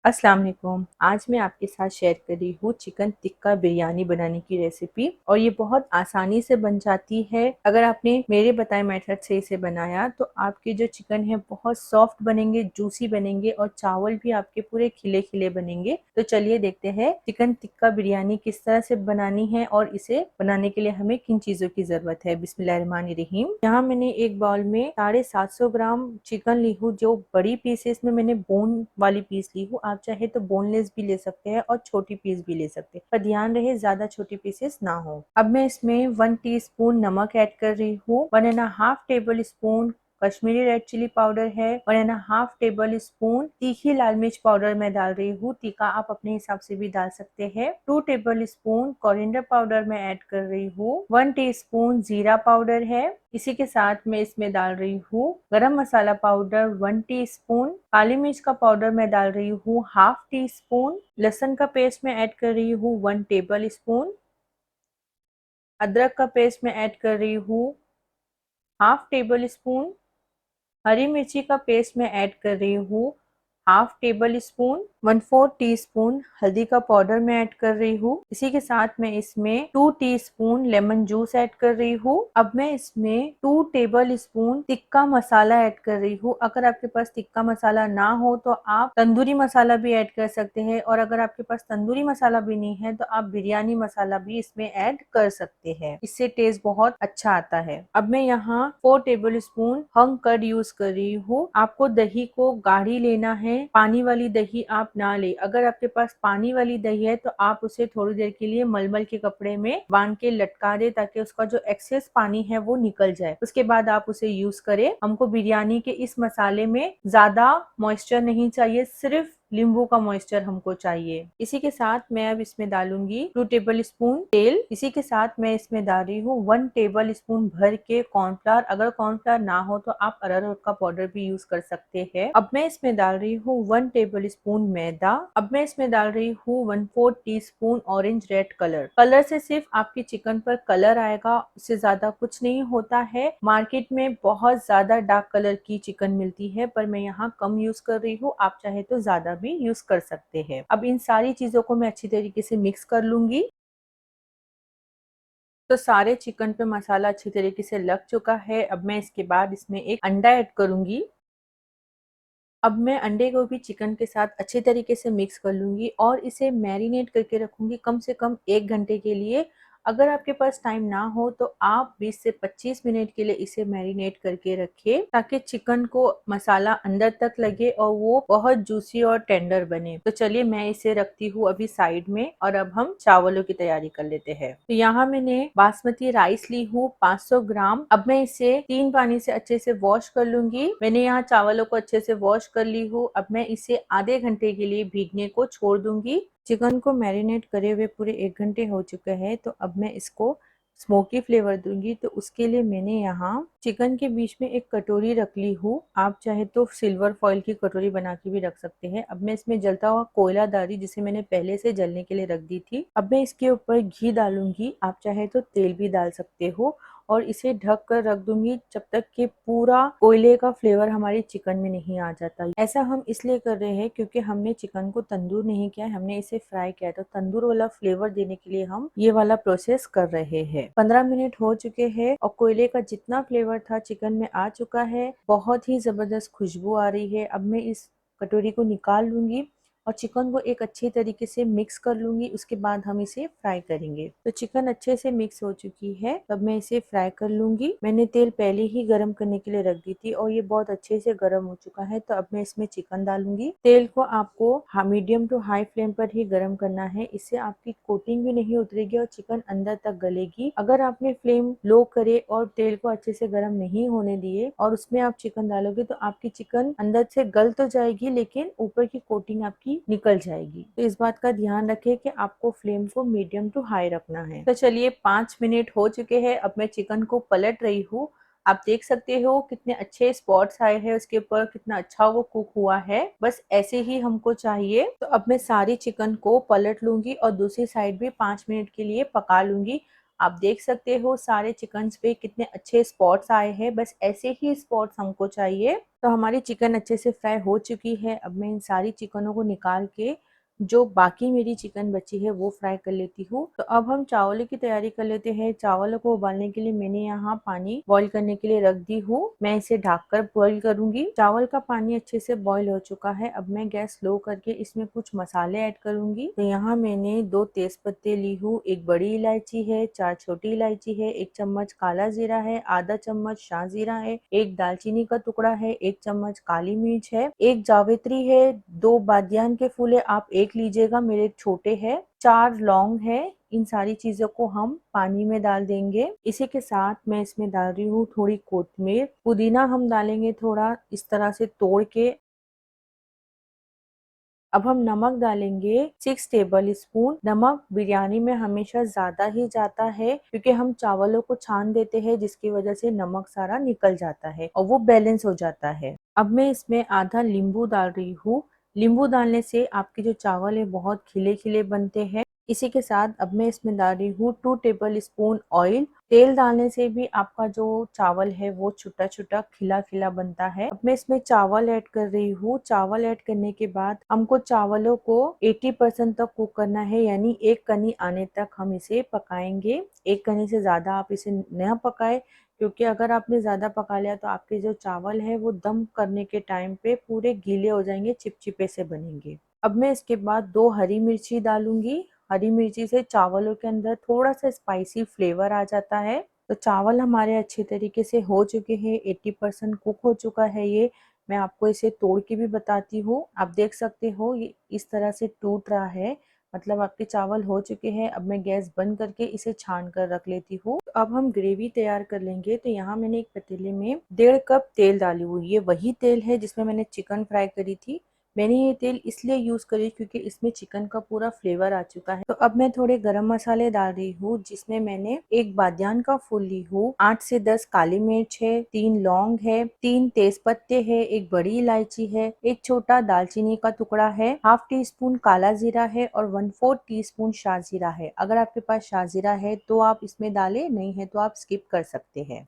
अस्सलाम वालेकुम। आज मैं आपके साथ शेयर कर रही हूँ चिकन टिक्का बिरयानी बनाने की रेसिपी और ये बहुत आसानी से बन जाती है। अगर आपने मेरे बताए मेथड से इसे बनाया तो आपके जो चिकन है बहुत सॉफ्ट बनेंगे, जूसी बनेंगे और चावल भी आपके पूरे खिले खिले बनेंगे। तो चलिए देखते हैं चिकन टिक्का बिरयानी किस तरह से बनानी है और इसे बनाने के लिए हमें किन चीजों की जरूरत है। बिस्मिल्लाहिर्रहमानिर्रहीम। यहाँ मैंने एक बाउल में 750 ग्राम चिकन ली हूँ, जो बड़ी पीसेस में मैंने बोन वाली पीस ली हूँ। आप चाहे तो बोनलेस भी ले सकते हैं और छोटी पीस भी ले सकते हैं, पर ध्यान रहे ज्यादा छोटी पीसेस ना हो। अब मैं इसमें 1 टीस्पून नमक ऐड कर रही हूँ। 1.5 tablespoon Kashmiri red chilli powder है। 1.5 टेबल स्पून तीखी लाल मिर्च पाउडर मैं डाल रही हूँ। तीखा आप अपने हिसाब से भी डाल सकते हैं। 2 टेबल स्पून कोरिएंडर पाउडर मैं ऐड कर रही हूँ। 1 टीस्पून जीरा पाउडर है। इसी के साथ मैं इसमें डाल रही हूँ गरम मसाला पाउडर 1 टीस्पून। काली मिर्च का पाउडर मैं डाल रही हूँ हाफ टी स्पून। लहसुन का पेस्ट मैं ऐड कर रही हूँ 1 टेबल स्पून। अदरक का पेस्ट मैं ऐड कर रही हूँ हाफ टेबल स्पून। हरी मिर्ची का पेस्ट मैं ऐड कर रही हूँ हाफ टेबल स्पून। 1/4 टीस्पून हल्दी का पाउडर मैं ऐड कर रही हूँ। इसी के साथ मैं इसमें 2 टीस्पून लेमन जूस ऐड कर रही हूँ। अब मैं इसमें 2 table spoon tikka masala add कर रही हूँ। अगर आपके पास टिक्का मसाला ना हो तो आप तंदूरी मसाला भी ऐड कर सकते हैं, और अगर आपके पास तंदूरी मसाला भी नहीं है तो आप बिरयानी मसाला भी इसमें ऐड कर सकते हैं। इससे टेस्ट बहुत अच्छा आता है। अब मैं यहाँ 4 tablespoon hung curd use कर रही हूँ। आपको दही को गाढ़ी लेना है, पानी वाली दही आप ना ले। अगर आपके पास पानी वाली दही है तो आप उसे थोड़ी देर के लिए मलमल के कपड़े में बांध के लटका दे, ताकि उसका जो एक्सेस पानी है वो निकल जाए। उसके बाद आप उसे यूज करें। हमको बिरयानी के इस मसाले में ज्यादा मॉइस्चर नहीं चाहिए, सिर्फ नींबू का मॉइस्चर हमको चाहिए। इसी के साथ मैं अब इसमें डालूंगी 2 टेबल स्पून तेल। इसी के साथ मैं इसमें डाल रही हूँ 1 टेबल स्पून भर के कॉर्नफ्लावर। अगर कॉर्नफ्लावर ना हो तो आप अरारोट का पाउडर भी यूज कर सकते हैं। अब मैं इसमें डाल रही हूँ 1 टेबल स्पून मैदा। अब मैं इसमें डाल रही हूँ 1/4 teaspoon orange red colour. Colour से सिर्फ आपकी चिकन पर कलर आएगा, उससे ज्यादा कुछ नहीं होता है। मार्केट में बहुत ज्यादा डार्क कलर की चिकन मिलती है, पर मैं यहाँ कम यूज कर रही हूँ। आप चाहे तो ज्यादा भी यूज कर सकते हैं। अब इन सारी चीजों को मैं अच्छी तरीके से मिक्स कर लूंगी। तो सारे चिकन पे मसाला अच्छी तरीके से लग चुका है। अब मैं इसके बाद इसमें एक अंडा ऐड करूंगी। अब मैं अंडे को भी चिकन के साथ अच्छे तरीके से मिक्स कर लूंगी और इसे मैरिनेट करके रखूंगी कम से कम 1 घंटे के लिए। अगर आपके पास टाइम ना हो तो आप 20 से 25 मिनट के लिए इसे मैरिनेट करके रखें, ताकि चिकन को मसाला अंदर तक लगे और वो बहुत जूसी और टेंडर बने। तो चलिए मैं इसे रखती हूँ अभी साइड में, और अब हम चावलों की तैयारी कर लेते हैं। तो यहाँ मैंने बासमती राइस ली हूँ 500 ग्राम। अब मैं इसे 3 पानी से अच्छे से वॉश कर लूंगी। मैंने यहाँ चावलों को अच्छे से वॉश कर ली हूँ। अब मैं इसे आधे घंटे के लिए भीगने को छोड़ दूंगी। चिकन को मैरिनेट करे हुए पूरे 1 घंटे हो चुका है, तो अब मैं इसको स्मोकी फ्लेवर दूंगी। तो उसके लिए मैंने यहाँ चिकन के बीच में एक कटोरी रख ली हूँ। आप चाहे तो सिल्वर फॉइल की कटोरी बना के भी रख सकते हैं। अब मैं इसमें जलता हुआ कोयला डाल रही, जिसे मैंने पहले से जलने के लिए रख दी थी। अब मैं इसके ऊपर घी डालूंगी, आप चाहे तो तेल भी डाल सकते हो, और इसे ढक कर रख दूंगी जब तक कि पूरा कोयले का फ्लेवर हमारी चिकन में नहीं आ जाता। ऐसा हम इसलिए कर रहे हैं क्योंकि हमने चिकन को तंदूर नहीं किया, हमने इसे फ्राई किया। तो तंदूर वाला फ्लेवर देने के लिए हम ये वाला प्रोसेस कर रहे हैं। 15 मिनट हो चुके हैं और कोयले का जितना फ्लेवर था चिकन में आ चुका है। बहुत ही जबरदस्त खुशबू आ रही है। अब मैं इस कटोरी को निकाल लूंगी और चिकन को एक अच्छी तरीके से मिक्स कर लूंगी। उसके बाद हम इसे फ्राई करेंगे। तो चिकन अच्छे से मिक्स हो चुकी है, तब मैं इसे फ्राई कर लूंगी। मैंने तेल पहले ही गर्म करने के लिए रख दी थी और ये बहुत अच्छे से गर्म हो चुका है। तो अब मैं इसमें चिकन डालूंगी। तेल को आपको मीडियम टू हाई फ्लेम पर ही गर्म करना है, इससे आपकी कोटिंग भी नहीं उतरेगी और चिकन अंदर तक गलेगी। अगर आपने फ्लेम लो करे और तेल को अच्छे से गर्म नहीं होने दिए और उसमें आप चिकन डालोगे, तो आपकी चिकन अंदर से गल तो जाएगी, लेकिन ऊपर की कोटिंग आपकी निकल जाएगी। तो इस बात का ध्यान रखें कि आपको फ्लेम को मीडियम टू हाई रखना है। तो चलिए 5 मिनट हो चुके हैं। अब मैं चिकन को पलट रही हूँ। आप देख सकते हो कितने अच्छे स्पॉट्स आए हैं उसके ऊपर, कितना अच्छा वो कुक हुआ है। बस ऐसे ही हमको चाहिए। तो अब मैं सारी चिकन को पलट लूंगी और दूसरी साइड भी 5 मिनट के लिए पका लूंगी। आप देख सकते हो सारे चिकन्स पे कितने अच्छे स्पॉट्स आए हैं, बस ऐसे ही स्पॉट्स हमको चाहिए। तो हमारी चिकन अच्छे से फ्राई हो चुकी है। अब मैं इन सारी चिकनों को निकाल के जो बाकी मेरी चिकन बची है वो फ्राई कर लेती हूँ। तो अब हम चावलों की तैयारी कर लेते हैं। चावलों को उबालने के लिए मैंने यहाँ पानी बॉईल करने के लिए रख दी हूँ। मैं इसे ढककर बॉईल करूंगी। चावल का पानी अच्छे से बॉईल हो चुका है। अब मैं गैस स्लो करके इसमें कुछ मसाले ऐड करूंगी। तो यहाँ मैंने 2 तेज पत्ते ली हूँ, 1 बड़ी इलायची है, 4 छोटी इलायची है, 1 चम्मच काला जीरा है, आधा चम्मच शाह जीरा है, 1 दालचीनी का टुकड़ा है, 1 चम्मच काली मिर्च है, 1 जावित्री है, 2 बादियान के फूल है, आप 1 लीजिएगा, मेरे छोटे है, 4 लौंग है। इन सारी चीजों को हम पानी में डाल देंगे। इसी के साथ मैं इसमें डाल रही हूँ थोड़ी कोथिमीर, पुदीना हम डालेंगे थोड़ा इस तरह से तोड़ के। अब हम नमक डालेंगे 6 टेबल स्पून। नमक बिरयानी में हमेशा ज्यादा ही जाता है क्योंकि हम चावलों को छान देते हैं, जिसकी वजह से नमक सारा निकल जाता है और वो बैलेंस हो जाता है। अब मैं इसमें आधा नींबू डाल रही हूँ। नींबू डालने से आपके जो चावल है बहुत खिले खिले बनते हैं। इसी के साथ अब मैं इसमें डाल रही हूँ 2 टेबल स्पून ऑयल। तेल डालने से भी आपका जो चावल है वो छोटा छोटा खिला खिला बनता है। अब मैं इसमें चावल ऐड कर रही हूँ। चावल ऐड करने के बाद हमको चावलों को 80% तक कुक करना है, यानी 1 कनी आने तक हम इसे पकाएंगे। 1 कनी से ज्यादा आप इसे न पकाए, क्योंकि अगर आपने ज्यादा पका लिया तो आपके जो चावल है वो दम करने के टाइम पे पूरे गीले हो जाएंगे, चिपचिपे से बनेंगे। अब मैं इसके बाद 2 हरी मिर्ची डालूंगी। हरी मिर्ची से चावलों के अंदर थोड़ा सा स्पाइसी फ्लेवर आ जाता है। तो चावल हमारे अच्छे तरीके से हो चुके हैं, 80% कुक हो चुका है ये। मैं आपको इसे तोड़ के भी बताती हूँ। आप देख सकते हो ये इस तरह से टूट रहा है, मतलब आपके चावल हो चुके हैं। अब मैं गैस बंद करके इसे छान कर रख लेती हूँ। तो अब हम ग्रेवी तैयार कर लेंगे। तो यहाँ मैंने एक पतीले में 1.5 कप तेल डाली हुई। ये वही तेल है जिसमें मैंने चिकन फ्राई करी थी। मैंने ये तेल इसलिए यूज करी क्योंकि इसमें चिकन का पूरा फ्लेवर आ चुका है। तो अब मैं थोड़े गरम मसाले डाल रही हूँ, जिसमें मैंने 1 बादियान का फूल ली हूँ, 8 से 10 काली मिर्च है, 3 लौंग है, 3 तेज पत्ते है, 1 बड़ी इलायची है, 1 छोटा दालचीनी का टुकड़ा है, हाफ टी स्पून काला जीरा है और 1/4 टीस्पून शाह जीरा है। अगर आपके पास शाह जीरा है तो आप इसमें डालें, नहीं है तो आप स्किप कर सकते हैं।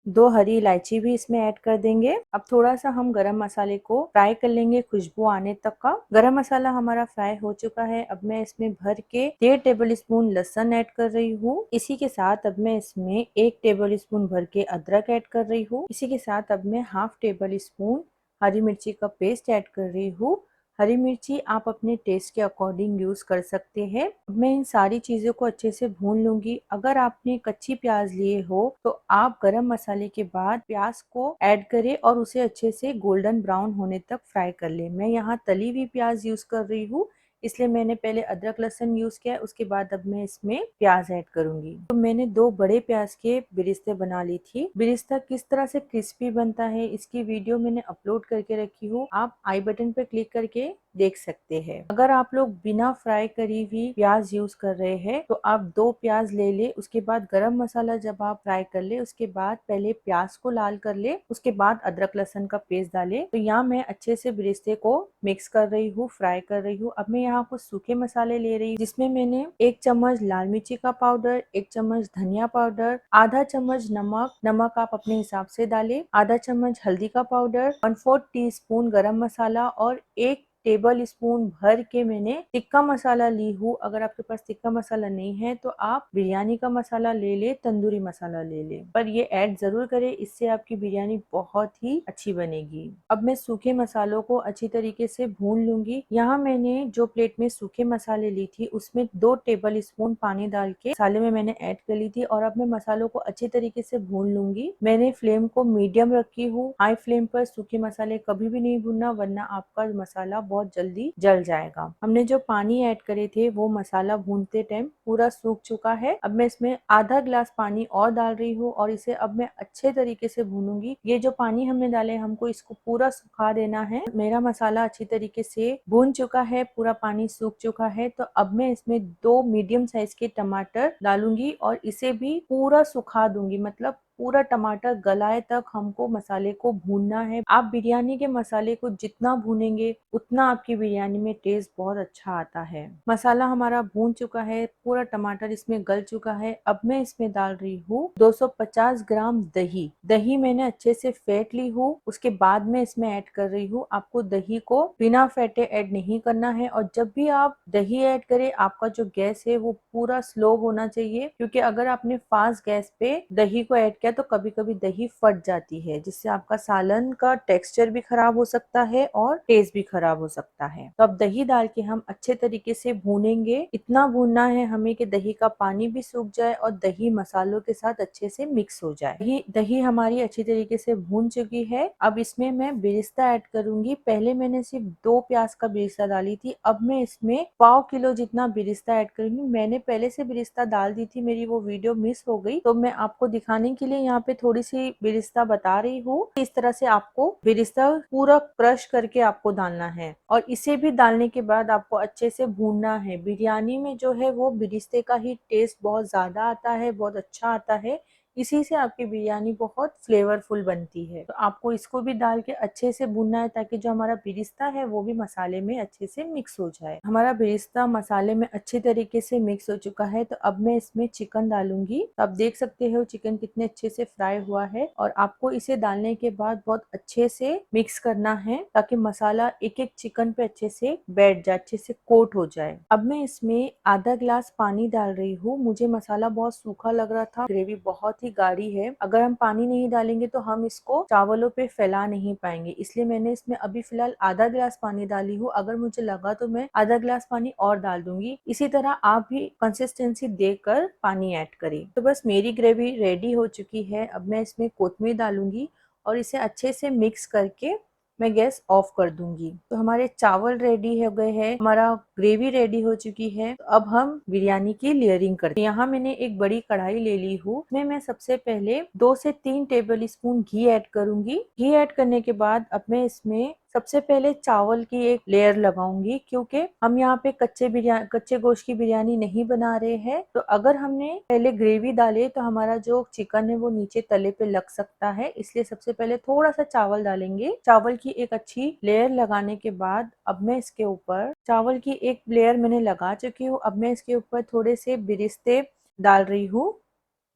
2 हरी इलायची भी इसमें ऐड कर देंगे। अब थोड़ा सा हम गरम मसाले को फ्राई कर लेंगे खुशबू आने तक का। गरम मसाला हमारा फ्राई हो चुका है। अब मैं इसमें भर के 1.5 टेबल स्पून लहसुन ऐड कर रही हूँ। इसी के साथ अब मैं इसमें 1 टेबल स्पून भर के अदरक ऐड कर रही हूँ। इसी के साथ अब मैं हाफ टेबल स्पून हरी मिर्ची का पेस्ट ऐड कर रही हूँ। हरी मिर्ची आप अपने टेस्ट के अकॉर्डिंग यूज कर सकते हैं। अब मैं इन सारी चीजों को अच्छे से भून लूंगी। अगर आपने कच्ची प्याज लिए हो तो आप गरम मसाले के बाद प्याज को ऐड करें और उसे अच्छे से गोल्डन ब्राउन होने तक फ्राई कर ले। मैं यहाँ तली हुई प्याज यूज कर रही हूँ, इसलिए मैंने पहले अदरक लहसुन यूज किया, उसके बाद अब मैं इसमें प्याज ऐड करूंगी। तो मैंने 2 बड़े प्याज के बिरिस्ते बना ली थी। बिरिस्ता किस तरह से क्रिस्पी बनता है इसकी वीडियो मैंने अपलोड करके रखी हूँ, आप आई बटन पर क्लिक करके देख सकते हैं। अगर आप लोग बिना फ्राई करी हुई प्याज यूज कर रहे हैं तो आप 2 प्याज ले ले। उसके बाद गरम मसाला जब आप फ्राई कर ले, उसके बाद पहले प्याज को लाल कर ले, उसके बाद अदरक लहसुन का पेस्ट डाले। तो यहाँ मैं अच्छे से बिरिस्ते को मिक्स कर रही हूँ, फ्राई कर रही हूँ। अब मैं यहाँ कुछ सूखे मसाले ले रही हूँ, जिसमें मैंने 1 चम्मच लाल मिर्ची का पाउडर, 1 चम्मच धनिया पाउडर, आधा चम्मच नमक, नमक आप अपने हिसाब से डालें, आधा चम्मच हल्दी का पाउडर, 1/4 टीस्पून गरम मसाला और 1 टेबल स्पून भर के मैंने टिक्का मसाला ली हूँ। अगर आपके पास टिक्का मसाला नहीं है तो आप बिरयानी का मसाला ले ले, तंदूरी मसाला ले ले, पर ये ऐड जरूर करें, इससे आपकी बिरयानी बहुत ही अच्छी बनेगी। अब मैं सूखे मसालों को अच्छी तरीके से भून लूंगी। यहाँ मैंने जो प्लेट में सूखे मसाले ली थी उसमें 2 टेबल स्पून पानी डाल के मसाले में मैंने ऐड कर ली थी और अब मैं मसालों को अच्छी तरीके से भून लूंगी। मैंने फ्लेम को मीडियम रखी हूँ, हाई फ्लेम पर सूखे मसाले कभी भी नहीं भूनना, वरना आपका मसाला बहुत जल्दी जल जाएगा। हमने जो पानी ऐड करे थे वो मसाला भूनते टाइम पूरा सूख चुका है। अब मैं इसमें आधा ग्लास पानी और डाल रही हूँ और इसे अब मैं अच्छे तरीके से भूनूंगी। ये जो पानी हमने डाले हमको इसको पूरा सुखा देना है। मेरा मसाला अच्छी तरीके से भून चुका है, पूरा पानी सूख चुका है। तो अब मैं इसमें 2 मीडियम साइज के टमाटर डालूंगी और इसे भी पूरा सुखा दूंगी, मतलब पूरा टमाटर गलाए तक हमको मसाले को भूनना है। आप बिरयानी के मसाले को जितना भूनेंगे उतना आपकी बिरयानी में टेस्ट बहुत अच्छा आता है। मसाला हमारा भून चुका है, पूरा टमाटर इसमें गल चुका है। अब मैं इसमें डाल रही हूँ 250 ग्राम दही। दही मैंने अच्छे से फेंट ली हूँ, उसके बाद में इसमें ऐड कर रही हूँ। आपको दही को बिना फेंटे ऐड नहीं करना है, और जब भी आप दही ऐड करें आपका जो गैस है वो पूरा स्लो होना चाहिए, क्योंकि अगर आपने फास्ट गैस पे दही को ऐड किया तो कभी कभी दही फट जाती है, जिससे आपका सालन का टेक्सचर भी खराब हो सकता है और टेस्ट भी खराब हो सकता है। तो अब दही डाल के हम अच्छे तरीके से भूनेंगे। इतना भूनना है हमें कि दही का पानी भी सूख जाए और दही मसालों के साथ अच्छे से मिक्स हो जाए। दही हमारी अच्छी तरीके से भून चुकी है। अब इसमें मैं बिरिस्ता ऐड करूंगी। पहले मैंने सिर्फ 2 प्याज का बिरिस्ता डाली थी, अब मैं इसमें पाव किलो जितना बिरिस्ता ऐड करूंगी। मैंने पहले से बिरिस्ता डाल दी थी, मेरी वो वीडियो मिस हो गई, तो मैं आपको दिखाने के लिए यहाँ पे थोड़ी सी बिरिस्ता बता रही हूँ। इस तरह से आपको बिरिस्ता पूरा क्रश करके आपको डालना है, और इसे भी डालने के बाद आपको अच्छे से भूनना है। बिरयानी में जो है वो बिरिस्ते का ही टेस्ट बहुत ज्यादा आता है, बहुत अच्छा आता है। इसी से आपकी बिरयानी बहुत फ्लेवरफुल बनती है। तो आपको इसको भी डाल के अच्छे से भूनना है, ताकि जो हमारा बिरिस्ता है वो भी मसाले में अच्छे से मिक्स हो जाए। हमारा बिरिस्ता मसाले में अच्छे तरीके से मिक्स हो चुका है, तो अब मैं इसमें चिकन डालूंगी। तो आप देख सकते हो चिकन कितने अच्छे से फ्राई हुआ है, और आपको इसे डालने के बाद बहुत अच्छे से मिक्स करना है, ताकि मसाला एक एक चिकन पे अच्छे से बैठ जाए, अच्छे से कोट हो जाए। अब मैं इसमें आधा ग्लास पानी डाल रही हूँ। मुझे मसाला बहुत सूखा लग रहा था, ग्रेवी बहुत ही गाढ़ी है। अगर हम पानी नहीं डालेंगे तो हम इसको चावलों पे फैला नहीं पाएंगे, इसलिए मैंने इसमें अभी फिलहाल आधा ग्लास पानी डाली हूँ। अगर मुझे लगा तो मैं आधा ग्लास पानी और डाल दूंगी। इसी तरह आप भी कंसिस्टेंसी देकर पानी ऐड करें। तो बस मेरी ग्रेवी रेडी हो चुकी है। अब मैं इसमें कोथमीर डालूंगी और इसे अच्छे से मिक्स करके मैं गैस ऑफ कर दूंगी। तो हमारे चावल रेडी हो गए हैं, हमारा ग्रेवी रेडी हो चुकी है। तो अब हम बिरयानी की लेयरिंग करते हैं। यहाँ मैंने एक बड़ी कढ़ाई ले ली हूँ, उसमें मैं सबसे पहले 2 से 3 टेबल स्पून घी ऐड करूंगी। घी ऐड करने के बाद अब मैं इसमें सबसे पहले चावल की एक लेयर लगाऊंगी, क्योंकि हम यहाँ पे कच्चे गोश्त की बिरयानी नहीं बना रहे हैं। तो अगर हमने पहले ग्रेवी डाले तो हमारा जो चिकन है वो नीचे तले पे लग सकता है, इसलिए सबसे पहले थोड़ा सा चावल डालेंगे। चावल की एक अच्छी लेयर लगाने के बाद अब मैं इसके ऊपर, चावल की एक लेयर मैंने लगा चुकी हूँ, अब मैं इसके ऊपर थोड़े से बिरिस्ते डाल रही हूँ।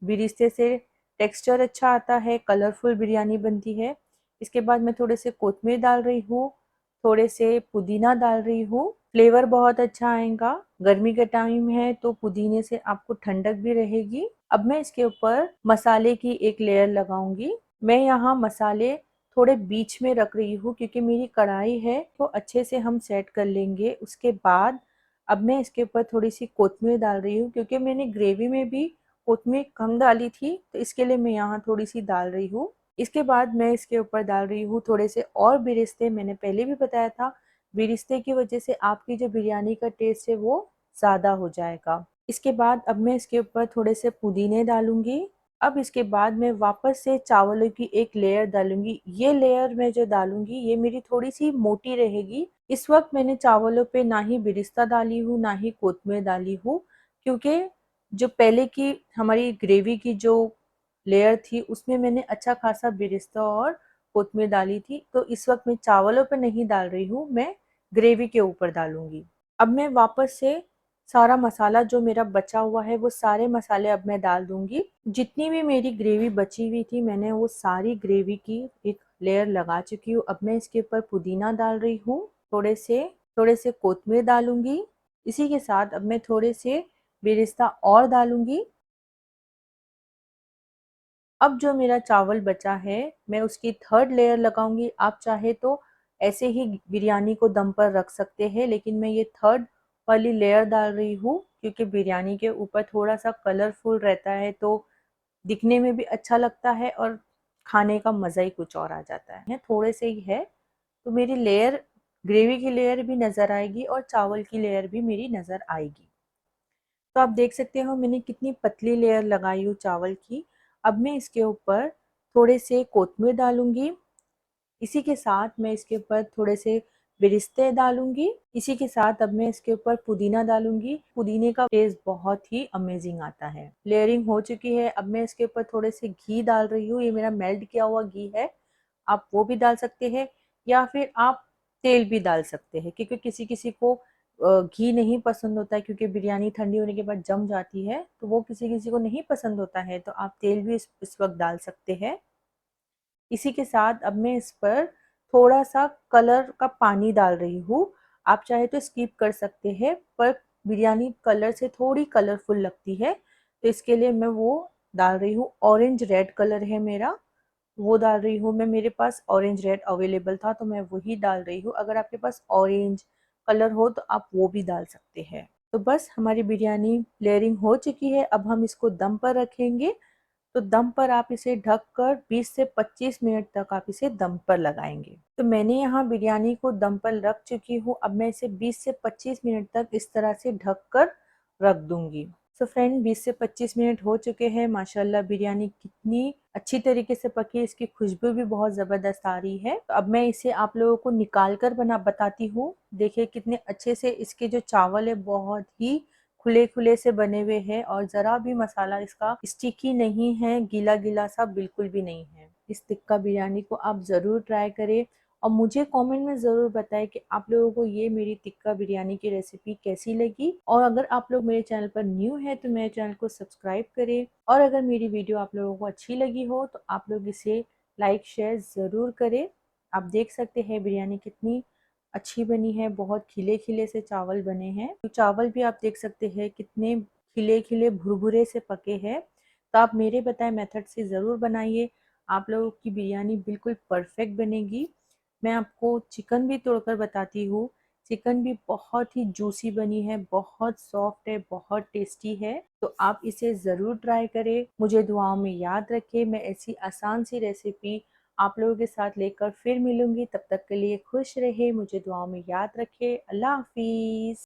बिरिस्ते से टेक्सचर अच्छा आता है, कलरफुल बिरयानी बनती है। इसके बाद मैं थोड़े से कोथमीर डाल रही हूँ, थोड़े से पुदीना डाल रही हूँ। फ्लेवर बहुत अच्छा आएगा। गर्मी का टाइम है तो पुदीने से आपको ठंडक भी रहेगी। अब मैं इसके ऊपर मसाले की एक लेयर लगाऊंगी। मैं यहाँ मसाले थोड़े बीच में रख रही हूँ, क्योंकि मेरी कढ़ाई है तो अच्छे से हम सेट कर लेंगे। उसके बाद अब मैं इसके ऊपर थोड़ी सी कोथमीर डाल रही हूँ, क्योंकि मैंने ग्रेवी में भी कोथमीर कम डाली थी, तो इसके लिए मैं यहाँ थोड़ी सी डाल रही हूँ। इसके बाद मैं इसके ऊपर डाल रही हूँ थोड़े से और बिरिस्ते। मैंने पहले भी बताया था, बिरिस्ते की वजह से आपकी जो बिरयानी का टेस्ट है वो ज़्यादा हो जाएगा। इसके बाद अब मैं इसके ऊपर थोड़े से पुदीने डालूंगी। अब इसके बाद मैं वापस से चावलों की एक लेयर डालूंगी। ये लेयर मैं जो डालूंगी ये मेरी थोड़ी सी मोटी रहेगी। इस वक्त मैंने चावलों पे ना ही बिरिस्ता डाली हूँ ना ही कोथमीर डाली हूँ, क्योंकि जो पहले की हमारी ग्रेवी की जो लेयर थी उसमें मैंने अच्छा खासा बिरिस्ता और कोथमीर डाली थी। तो इस वक्त मैं चावलों पे नहीं डाल रही हूँ, मैं ग्रेवी के ऊपर डालूंगी। अब मैं वापस से सारा मसाला जो मेरा बचा हुआ है वो सारे मसाले अब मैं डाल दूंगी। जितनी भी मेरी ग्रेवी बची हुई थी मैंने वो सारी ग्रेवी की एक लेयर लगा चुकी हूँ। अब मैं इसके ऊपर पुदीना डाल रही हूँ, थोड़े से कोथमीर डालूंगी। इसी के साथ अब मैं थोड़े से बेरिस्ता और डालूंगी। अब जो मेरा चावल बचा है मैं उसकी थर्ड लेयर लगाऊंगी। आप चाहे तो ऐसे ही बिरयानी को दम पर रख सकते हैं, लेकिन मैं ये थर्ड वाली लेयर डाल रही हूँ, क्योंकि बिरयानी के ऊपर थोड़ा सा कलरफुल रहता है तो दिखने में भी अच्छा लगता है और खाने का मज़ा ही कुछ और आ जाता है। थोड़े से ही है तो मेरी लेयर, ग्रेवी की लेयर भी नज़र आएगी और चावल की लेयर भी मेरी नज़र आएगी। तो आप देख सकते हो मैंने कितनी पतली लेयर लगाई हूँ चावल की। अब मैं इसके ऊपर थोड़े से कोथमीर डालूंगी। इसी के साथ मैं इसके ऊपर थोड़े से बेरिस्ते डालूंगी। इसी के साथ अब मैं इसके ऊपर पुदीना डालूंगी। पुदीने का टेस्ट बहुत ही अमेजिंग आता है। लेयरिंग हो चुकी है। अब मैं इसके ऊपर थोड़े से घी डाल रही हूँ। ये मेरा मेल्ट किया हुआ घी है, आप वो भी डाल सकते हैं या फिर आप तेल भी डाल सकते हैं, क्योंकि किसी किसी को घी नहीं पसंद होता है, क्योंकि बिरयानी ठंडी होने के बाद जम जाती है, तो वो किसी किसी को नहीं पसंद होता है, तो आप तेल भी इस वक्त डाल सकते हैं। इसी के साथ अब मैं इस पर थोड़ा सा कलर का पानी डाल रही हूँ। आप चाहे तो स्किप कर सकते हैं, पर बिरयानी कलर से थोड़ी कलरफुल लगती है, तो इसके लिए मैं वो डाल रही हूँ। ऑरेंज रेड कलर है मेरा, वो डाल रही हूँ मैं। मेरे पास ऑरेंज रेड अवेलेबल था तो मैं वही डाल रही हूँ। अगर आपके पास ऑरेंज कलर हो तो आप वो भी डाल सकते हैं। तो बस हमारी बिरयानी लेयरिंग हो चुकी है। अब हम इसको दम पर रखेंगे। तो दम पर आप इसे ढककर 20 से 25 मिनट तक आप इसे दम पर लगाएंगे। तो मैंने यहाँ बिरयानी को दम पर रख चुकी हूँ। अब मैं इसे 20 से 25 मिनट तक इस तरह से ढककर रख दूंगी। तो फ्रेंड 20 से 25 मिनट हो चुके हैं। माशाल्लाह बिरयानी कितनी अच्छी तरीके से पकी है, इसकी खुशबू भी बहुत ज़बरदस्त आ रही है। तो अब मैं इसे आप लोगों को निकाल कर बताती हूँ। देखिए कितने अच्छे से इसके जो चावल है बहुत ही खुले खुले से बने हुए हैं, और ज़रा भी मसाला इसका स्टिकी नहीं है, गीला गीला सा बिल्कुल भी नहीं है। इस टिक्का बिरयानी को आप ज़रूर ट्राई करें और मुझे कमेंट में ज़रूर बताएं कि आप लोगों को ये मेरी टिक्का बिरयानी की रेसिपी कैसी लगी। और अगर आप लोग मेरे चैनल पर न्यू है तो मेरे चैनल को सब्सक्राइब करें, और अगर मेरी वीडियो आप लोगों को अच्छी लगी हो तो आप लोग इसे लाइक शेयर ज़रूर करें। आप देख सकते हैं बिरयानी कितनी अच्छी बनी है, बहुत खिले खिले से चावल बने हैं। तो चावल भी आप देख सकते हैं कितने खिले खिले भुरभुरे से पके हैं। तो आप मेरे बताए मेथड से ज़रूर बनाइए, आप लोगों की बिरयानी बिल्कुल परफेक्ट बनेगी। मैं आपको चिकन भी तोड़कर बताती हूँ। चिकन भी बहुत ही जूसी बनी है, बहुत सॉफ्ट है, बहुत टेस्टी है। तो आप इसे ज़रूर ट्राई करें। मुझे दुआओं में याद रखें। मैं ऐसी आसान सी रेसिपी आप लोगों के साथ लेकर फिर मिलूंगी। तब तक के लिए खुश रहे, मुझे दुआओं में याद रखें। अल्लाह हाफिज़।